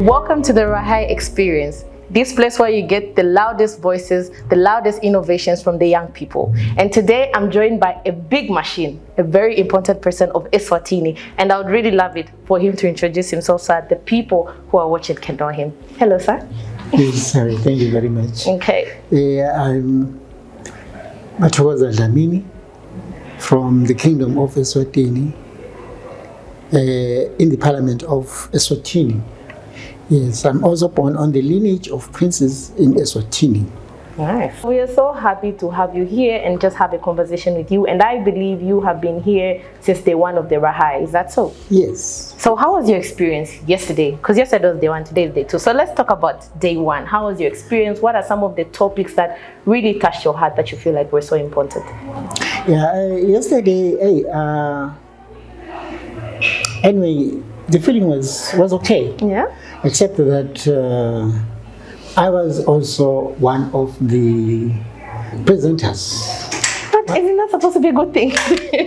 Welcome to the RAHi experience. This place where you get the loudest voices, the loudest innovations from the young people. And today I'm joined by a big machine, a very important person of Eswatini. And I would really love it for him to introduce himself so that the people who are watching can know him. Hello, sir. Yes, sorry. Thank you very much. Okay. I'm Mathokoza Dlamini from the Kingdom of Eswatini in the Parliament of Eswatini. Yes, I'm also born on the lineage of princes in Eswatini. Nice. We are so happy to have you here and just have a conversation with you. And I believe you have been here since day one of the RAHi. Is that so? Yes. So how was your experience yesterday? Because yesterday was day one, today is day two. So let's talk about day one. How was your experience? What are some of the topics that really touched your heart that you feel like were so important? Yeah, yesterday, anyway, the feeling was okay. Yeah. Except that I was also one of the presenters. But isn't that supposed to be a good thing?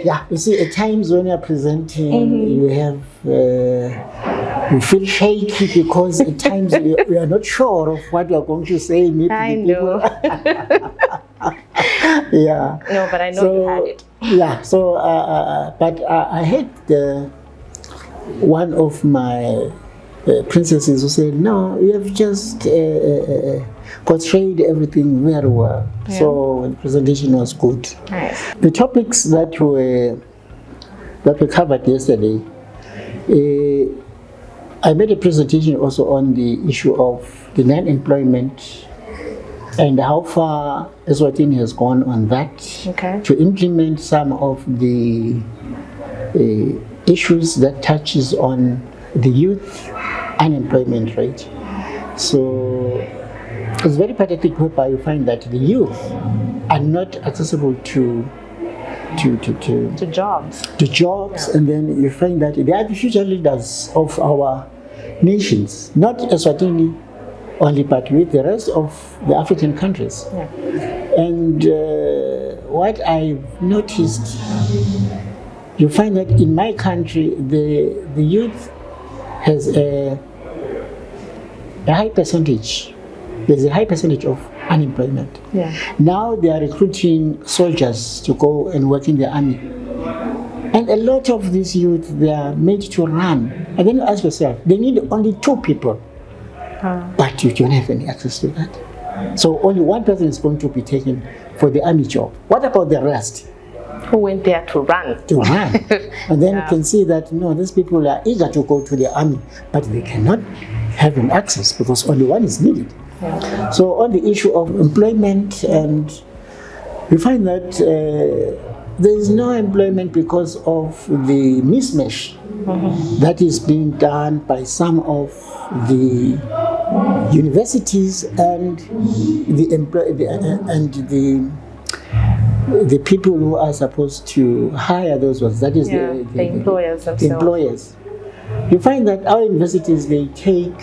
Yeah, you see, at times when you're presenting, you have you feel shaky because at times you are not sure of what you're going to say. Maybe I know. Yeah. No, but I know you had it. Yeah. So, but I had one of my princesses who said, "No, you have just portrayed everything very well." Yeah. So the presentation was good. Nice. The topics that were covered yesterday, I made a presentation also on the issue of the non-employment and how far Eswatini has gone on that, okay, to implement some of the issues that touches on the youth unemployment rate. So it's very pathetic whereby you find that the youth are not accessible to jobs. Yeah. And then you find that they are the future leaders of our nations, not Eswatini only, but with the rest of the African countries. Yeah. And what I've noticed, you find that in my country, the youth has a high percentage. There's a high percentage of unemployment. Yeah. Now they are recruiting soldiers to go and work in the army. And a lot of these youth, they are made to run. And then you ask yourself, they need only 2 people. But you don't have any access to that. So only one person is going to be taken for the army job. What about the rest? Who went there to run. To run. And then you can see that, no, these people are eager to go to the army, but they cannot have an access because only one is needed. Yeah. So on the issue of employment, and we find that there is no employment because of the mismatch that is being done by some of the universities and the people who are supposed to hire those ones, that is the employers themselves. The employers. You find that our universities, they take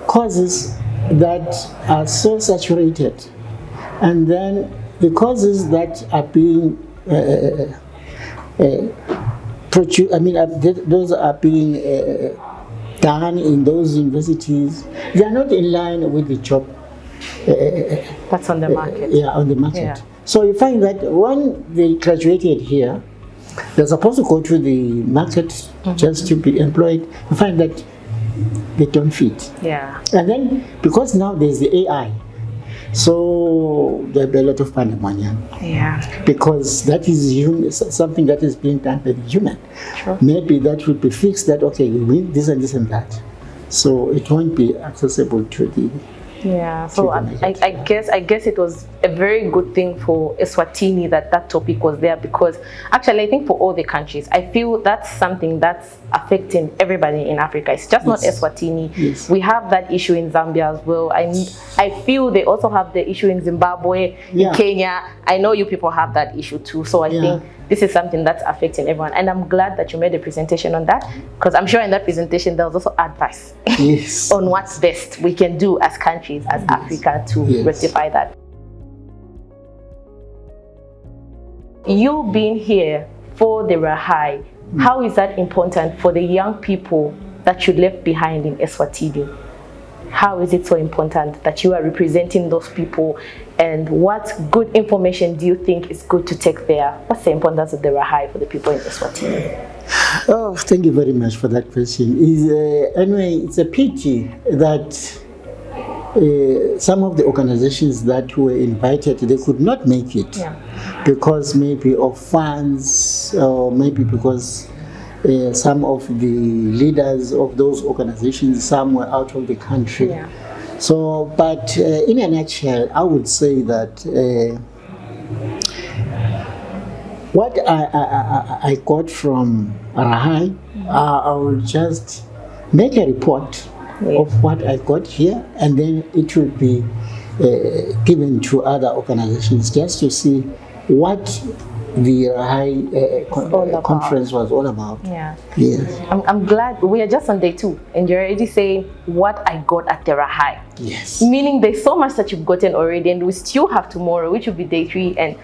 courses that are so saturated, and then the courses that are being those are being done in those universities, they are not in line with the job that's on the market. On the market. Yeah. So you find that when they graduated here, they're supposed to go to the market just to be employed. You find that they don't fit. Yeah. And then because now there's the AI, so there'll be a lot of pandemonium. Yeah. Because that is something that is being done by the human. Sure. Maybe that will be fixed. That okay, you need this and this and that, so it won't be accessible to the. Yeah, so I guess it was a very good thing for Eswatini that topic was there, because actually I think for all the countries, I feel that's something that's affecting everybody in Africa. It's just not Eswatini. Yes. We have that issue in Zambia as well. I feel they also have the issue in Zimbabwe, in Kenya. I know you people have that issue too. So I think this is something that's affecting everyone. And I'm glad that you made a presentation on that, because I'm sure in that presentation there was also advice on what's best we can do as countries, as Africa, to rectify that. You being here for the RAHi, how is that important for the young people that you left behind in Eswatini? How is it so important that you are representing those people, and what good information do you think is good to take there? What's the importance of the RAHi for the people in Eswatini? Oh, thank you very much for that question. Anyway, it's a pity that some of the organizations that were invited, they could not make it because maybe of funds, or maybe because some of the leaders of those organizations, some were out of the country. Yeah. So, but in a nutshell, I would say that what I got from RAHi, I will just make a report of what I got here, and then it will be given to other organizations just to see what the RAHi conference was all about. Yeah. Yes. I'm glad we are just on day 2 and you're already saying what I got at the RAHi. Yes. Meaning there's so much that you've gotten already, and we still have tomorrow, which will be day 3, and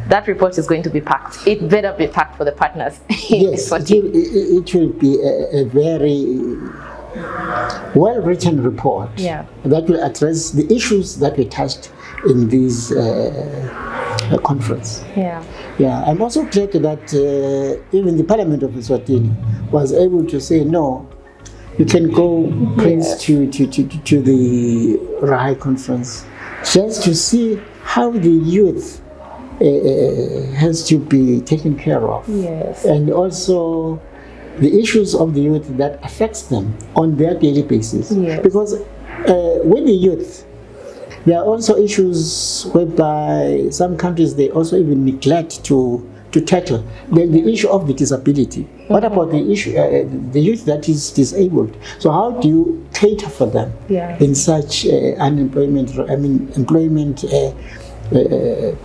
that report is going to be packed. It better be packed for the partners. Yes, it will be a very well-written report that will address the issues that we touched in this conference. Yeah, I'm also glad that even the Parliament of Eswatini was able to say, no, you can go, Prince, to the RAHi conference just to see how the youth has to be taken care of. Yes. And also the issues of the youth that affects them on their daily basis. Yes. Because with the youth, there are also issues whereby some countries, they also even neglect to tackle. Then the issue of the disability. What about the issue, the youth that is disabled? So how do you cater for them in such employment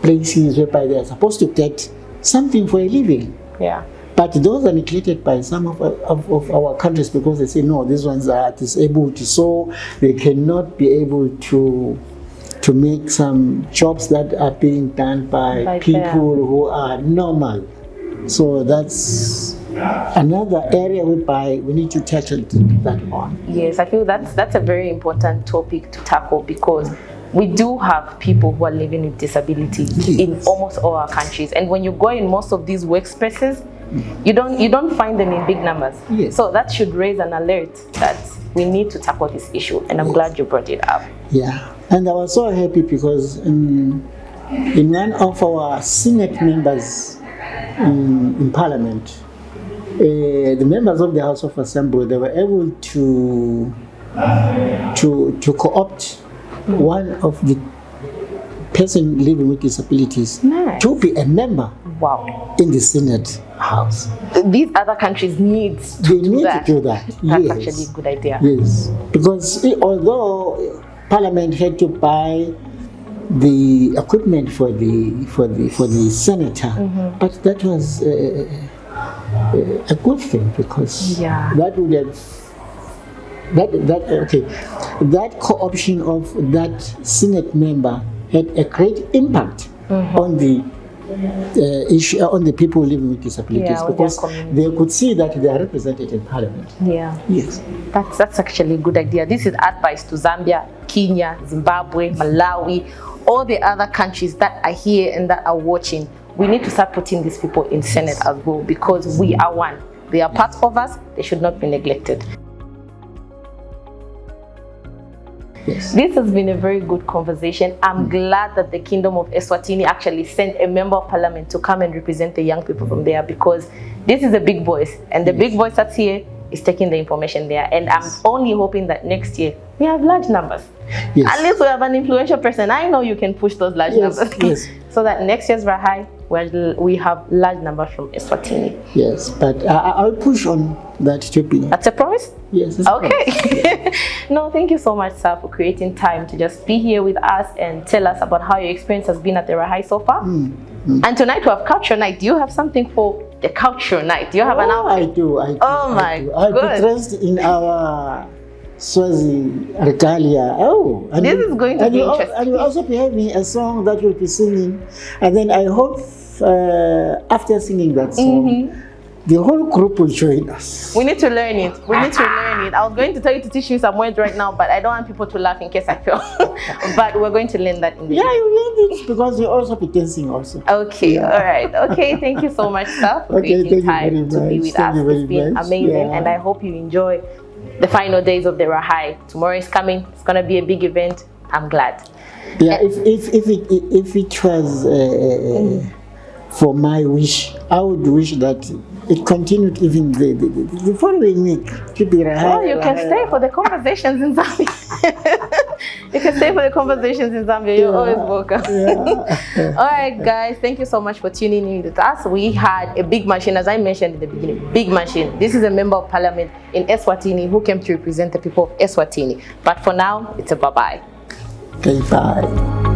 places whereby they are supposed to get something for a living? Yeah. But those are neglected by some of our countries because they say, no, these ones are disabled, so they cannot be able to make some jobs that are being done by people who are normal. So that's another area whereby we need to tackle that on. Yes, I feel that's a very important topic to tackle, because we do have people who are living with disability in almost all our countries, and when you go in most of these workspaces, you don't find them in big numbers. So that should raise an alert that we need to tackle this issue, and I'm glad you brought it up. Yeah, and I was so happy because in one of our Senate members in Parliament, the members of the House of Assembly, they were able to co-opt one of the person living with disabilities to be a member in the Senate House. These other countries need to do that. That's actually a good idea. Yes, because although Parliament had to buy the equipment for the senator, but that was a good thing, because that would have that co-option of that Senate member had a great impact on the issue, on the people living with disabilities, because they could see that they are represented in Parliament. Yes, that's actually a good idea. This is advice to Zambia, Kenya, Zimbabwe, Malawi, all the other countries that are here and that are watching. We need to start putting these people in Senate as well, because we are one. They are part of us. They should not be neglected. Yes. This has been a very good conversation. I'm glad that the Kingdom of Eswatini actually sent a member of parliament to come and represent the young people from there, because this is a big voice, and the big voice that's here is taking the information there. And I'm only hoping that next year we have large numbers. At least we have an influential person. I know you can push those large numbers. So that next year's RAHi, we have large numbers from Eswatini. Yes, but I'll push on that topic. That's a promise? Yes. Okay. No, thank you so much, sir, for creating time to just be here with us and tell us about how your experience has been at the RAHi so far. And tonight we have culture night. Do you have something for the culture night? Do you have an outfit? I do. Oh my God. I'll be dressed in our Swazi regalia. Oh, and this is going to be interesting. And we'll also be having a song that we'll be singing. And then I hope after singing that song, the whole group will join us. We need to learn it. We need to learn it. I was going to tell you to teach me some words right now, but I don't want people to laugh in case I fail. But we're going to learn that in the Yeah, you learn it because you also be dancing also. Okay, Yeah. all right. Okay, thank you so much, sir, for Okay, taking time to be with us. It's been amazing, and I hope you enjoy the final days of the RAHi. Tomorrow is coming. It's going to be a big event. I'm glad. Yeah, if it was for my wish, I would wish that it continued even the following week. Keep it Well, you can stay for the conversations in Zambia. You can stay for the conversations in Zambia. You're always welcome. Yeah. All right, guys. Thank you so much for tuning in with us. We had a big machine, as I mentioned in the beginning. Big machine. This is a member of parliament in Eswatini who came to represent the people of Eswatini. But for now, it's a bye-bye. Okay, bye.